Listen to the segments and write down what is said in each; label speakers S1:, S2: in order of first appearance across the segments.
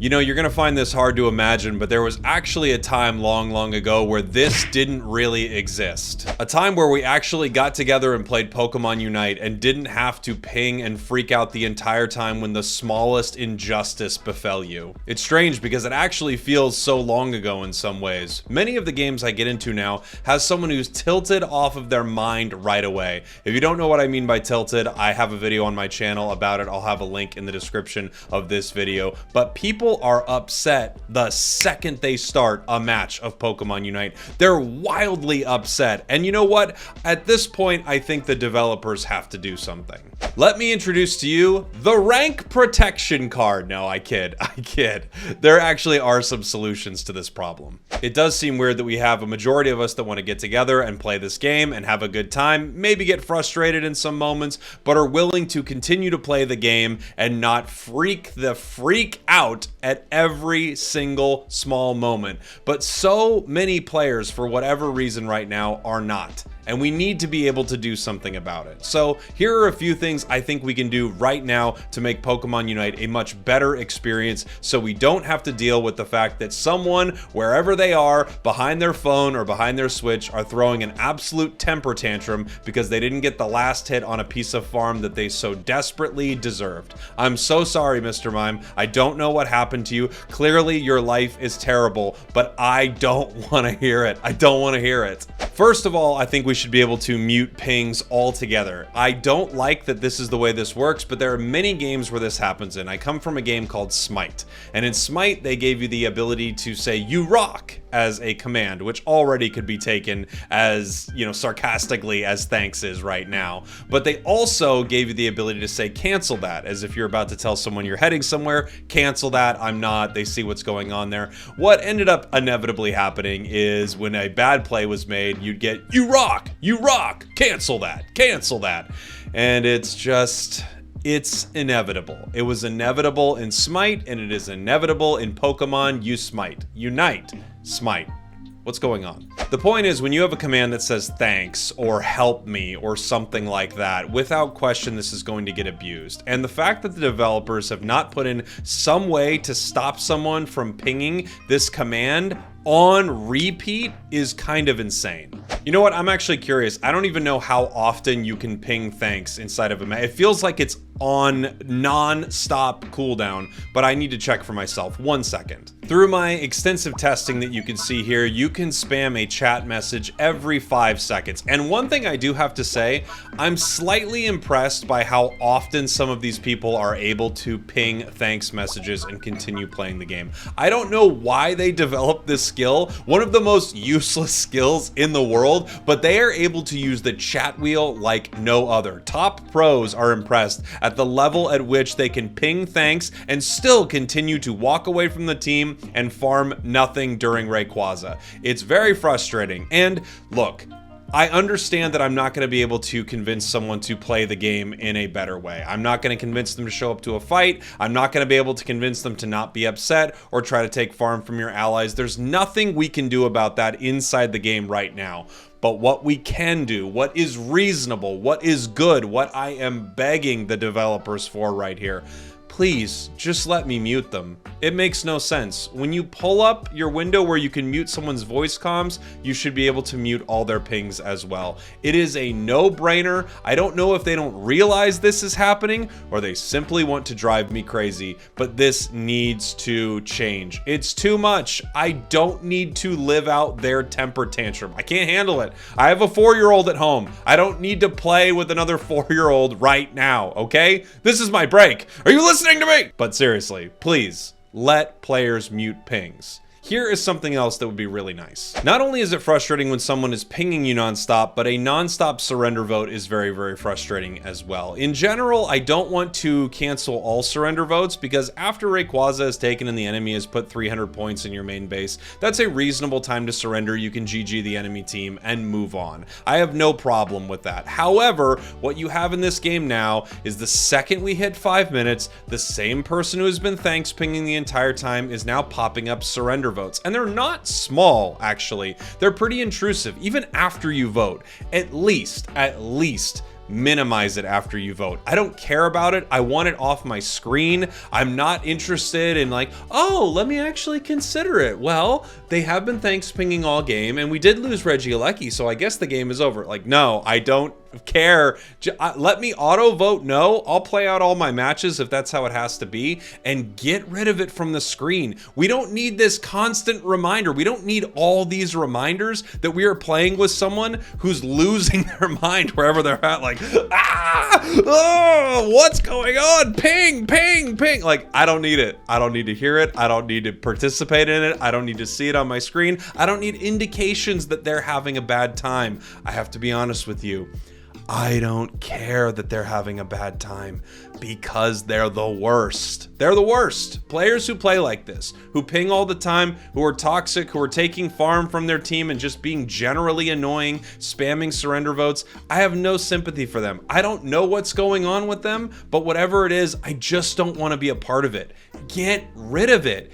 S1: You know, you're gonna find this hard to imagine, but there was actually a time long ago where this didn't really exist. A time where we actually got together and played Pokemon Unite and didn't have to ping and freak out the entire time when the smallest injustice befell you. It's strange because it actually feels so long ago in some ways. Many of the games I get into now has someone who's tilted off of their mind right away. If you don't know what I mean by tilted, I have a video on my channel about it. I'll have a link in the description of this video. But people are upset the second they start a match of Pokemon Unite. They're wildly upset. And you know what? At this point, I think the developers have to do something. Let me introduce to you the rank protection card. No, I kid. There actually are some solutions to this problem. It does seem weird that we have a majority of us that want to get together and play this game and have a good time, maybe get frustrated in some moments, but are willing to continue to play the game and not freak out at every single small moment. But so many players, for whatever reason right now, are not. And we need to be able to do something about it. So here are a few things I think we can do right now to make Pokemon Unite a much better experience, so we don't have to deal with the fact that someone, wherever they are, behind their phone or behind their Switch, are throwing an absolute temper tantrum because they didn't get the last hit on a piece of farm that they so desperately deserved. I'm so sorry, Mr. Mime. I don't know what happened to you. Clearly your life is terrible, but I don't want to hear it. I don't want to hear it. First of all, I think we should be able to mute pings altogether. I don't like that this is the way this works, but there are many games where this happens in. I come from a game called Smite, and in Smite they gave you the ability to say "you rock" as a command, which already could be taken as, you know, sarcastically as thanks is right now. But they also gave you the ability to say "cancel that," as if you're about to tell someone you're heading somewhere, cancel that, I'm not, they see what's going on there. What ended up inevitably happening is when a bad play was made, you'd get "you rock, cancel that," and it's inevitable. It was inevitable in Smite, and it is inevitable in Pokemon Unite. Smite. What's going on? The point is, when you have a command that says thanks or help me or something like that, without question this is going to get abused. And the fact that the developers have not put in some way to stop someone from pinging this command on repeat is kind of insane. You know what? I'm actually curious. I don't even know how often you can ping thanks inside of a match. It feels like it's on non-stop cooldown, but I need to check for myself. 1 second. Through my extensive testing that you can see here, you can spam a chat message every 5 seconds. And one thing I do have to say, I'm slightly impressed by how often some of these people are able to ping thanks messages and continue playing the game. I don't know why they developed this skill, one of the most useless skills in the world, but they are able to use the chat wheel like no other. Top pros are impressed at the level at which they can ping thanks and still continue to walk away from the team and farm nothing during Rayquaza. It's very frustrating. And look, I understand that I'm not going to be able to convince someone to play the game in a better way. I'm not going to convince them to show up to a fight. I'm not going to be able to convince them to not be upset or try to take farm from your allies. There's nothing we can do about that inside the game right now. But what we can do, what is reasonable, what is good, what I am begging the developers for right here, please just let me mute them. It makes no sense. When you pull up your window where you can mute someone's voice comms, you should be able to mute all their pings as well. It is a no-brainer. I don't know if they don't realize this is happening or they simply want to drive me crazy, but this needs to change. It's too much. I don't need to live out their temper tantrum. I can't handle it. I have a 4-year-old at home. I don't need to play with another 4-year-old right now, okay? This is my break. Are you listening to me? But seriously, please let players mute pings. Here is something else that would be really nice. Not only is it frustrating when someone is pinging you nonstop, but a nonstop surrender vote is very, very frustrating as well. In general, I don't want to cancel all surrender votes because after Rayquaza is taken and the enemy has put 300 points in your main base, that's a reasonable time to surrender. You can GG the enemy team and move on. I have no problem with that. However, what you have in this game now is the second we hit 5 minutes, the same person who has been thanks pinging the entire time is now popping up surrender votes. And they're not small, actually. They're pretty intrusive. Even after you vote, at least minimize it after you vote. I don't care about it. I want it off my screen. I'm not interested in like, oh, let me actually consider it. Well, they have been thanks pinging all game, and we did lose Reggie Alecki, so I guess the game is over. Like, no, I don't care. Let me auto vote no. I'll play out all my matches if that's how it has to be, and get rid of it from the screen. We don't need this constant reminder. We don't need all these reminders that we are playing with someone who's losing their mind wherever they're at, like, oh, what's going on? Ping, ping, ping. Like, I don't need it. I don't need to hear it. I don't need to participate in it. I don't need to see it on my screen. I don't need indications that they're having a bad time. I have to be honest with you. I don't care that they're having a bad time, because they're the worst. They're the worst. Players who play like this, who ping all the time, who are toxic, who are taking farm from their team and just being generally annoying, spamming surrender votes, I have no sympathy for them. I don't know what's going on with them, but whatever it is, I just don't want to be a part of it. Get rid of it.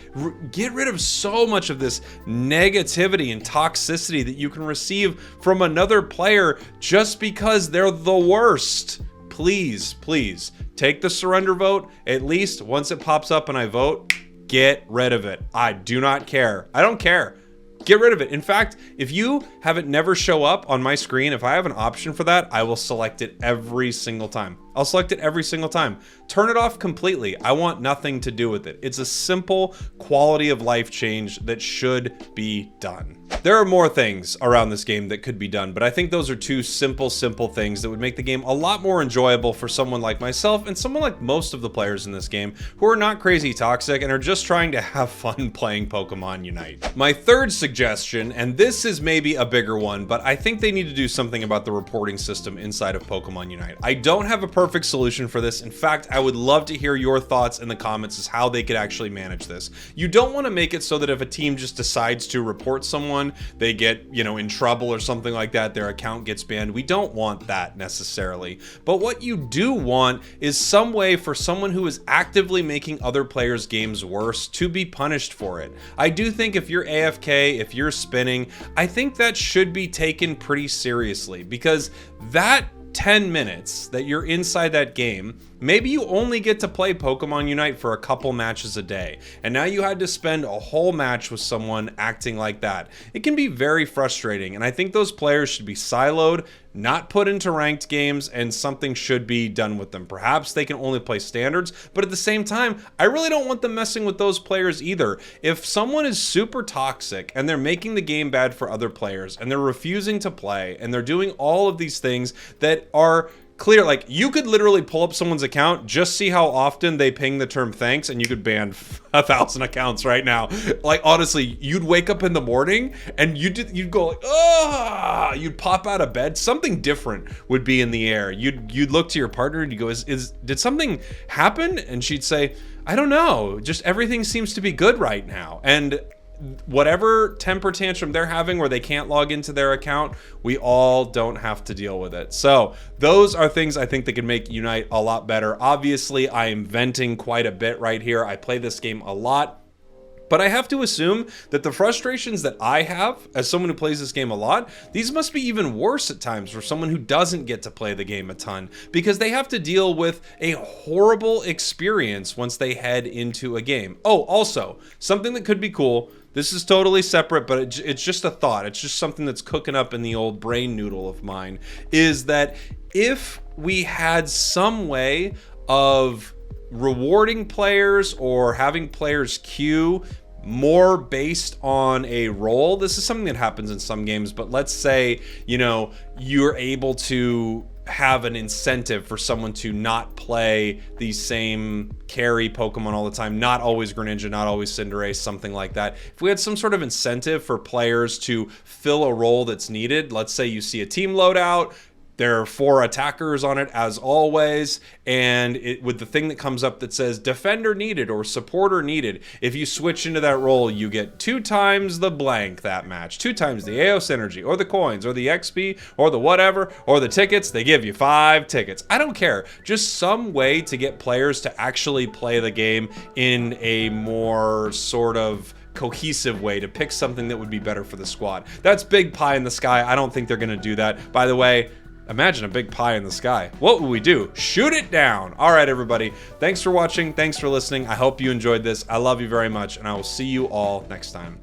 S1: Get rid of so much of this negativity and toxicity that you can receive from another player just because they're the worst. Please, please, take the surrender vote. At least once it pops up and I vote, get rid of it. I do not care. I don't care. Get rid of it. In fact, if you have it never show up on my screen, if I have an option for that, I will select it every single time. I'll select it every single time. Turn it off completely. I want nothing to do with it. It's a simple quality of life change that should be done. There are more things around this game that could be done, but I think those are two simple things that would make the game a lot more enjoyable for someone like myself and someone like most of the players in this game who are not crazy toxic and are just trying to have fun playing Pokemon Unite. My third suggestion, and this is maybe a bigger one, but I think they need to do something about the reporting system inside of Pokemon Unite. I don't have a perfect solution for this. In fact, I would love to hear your thoughts in the comments as how they could actually manage this. You don't want to make it so that if a team just decides to report someone, they get, in trouble or something like that, their account gets banned. We don't want that necessarily. But what you do want is some way for someone who is actively making other players' games worse to be punished for it. I do think if you're AFK, if you're spinning, I think that should be taken pretty seriously, because that 10 minutes that you're inside that game, maybe you only get to play Pokemon Unite for a couple matches a day, and now you had to spend a whole match with someone acting like that. It can be very frustrating, and I think those players should be siloed, not put into ranked games, and something should be done with them. Perhaps they can only play standards, but at the same time, I really don't want them messing with those players either. If someone is super toxic and they're making the game bad for other players and they're refusing to play and they're doing all of these things that are clear, like, you could literally pull up someone's account, just see how often they ping the term thanks, and you could ban 1,000 accounts right now. Like, honestly, you'd wake up in the morning and you'd go like, ah, you'd pop out of bed. Something different would be in the air. You'd look to your partner and you go, did something happen? And she'd say, I don't know, just everything seems to be good right now. And whatever temper tantrum they're having where they can't log into their account, we all don't have to deal with it. So those are things I think that can make Unite a lot better. Obviously, I am venting quite a bit right here. I play this game a lot, but I have to assume that the frustrations that I have as someone who plays this game a lot, these must be even worse at times for someone who doesn't get to play the game a ton, because they have to deal with a horrible experience once they head into a game. Oh, also, something that could be cool, this is totally separate, but it's just a thought. It's just something that's cooking up in the old brain noodle of mine, is that if we had some way of rewarding players or having players queue more based on a role. This is something that happens in some games, but let's say, you're able to have an incentive for someone to not play the same carry Pokemon all the time, not always Greninja, not always Cinderace, something like that. If we had some sort of incentive for players to fill a role that's needed, let's say you see a team loadout, there are 4 attackers on it as always, and with the thing that comes up that says defender needed or supporter needed, if you switch into that role, you get 2 times the blank that match, 2 times the AOS energy or the coins or the XP or the whatever or the tickets. They give you 5 tickets. I don't care. Just some way to get players to actually play the game in a more sort of cohesive way, to pick something that would be better for the squad. That's big pie in the sky. I don't think they're going to do that. By the way, Imagine a big pie in the sky. What would we do? Shoot it down. All right, everybody. Thanks for watching. Thanks for listening. I hope you enjoyed this. I love you very much, and I will see you all next time.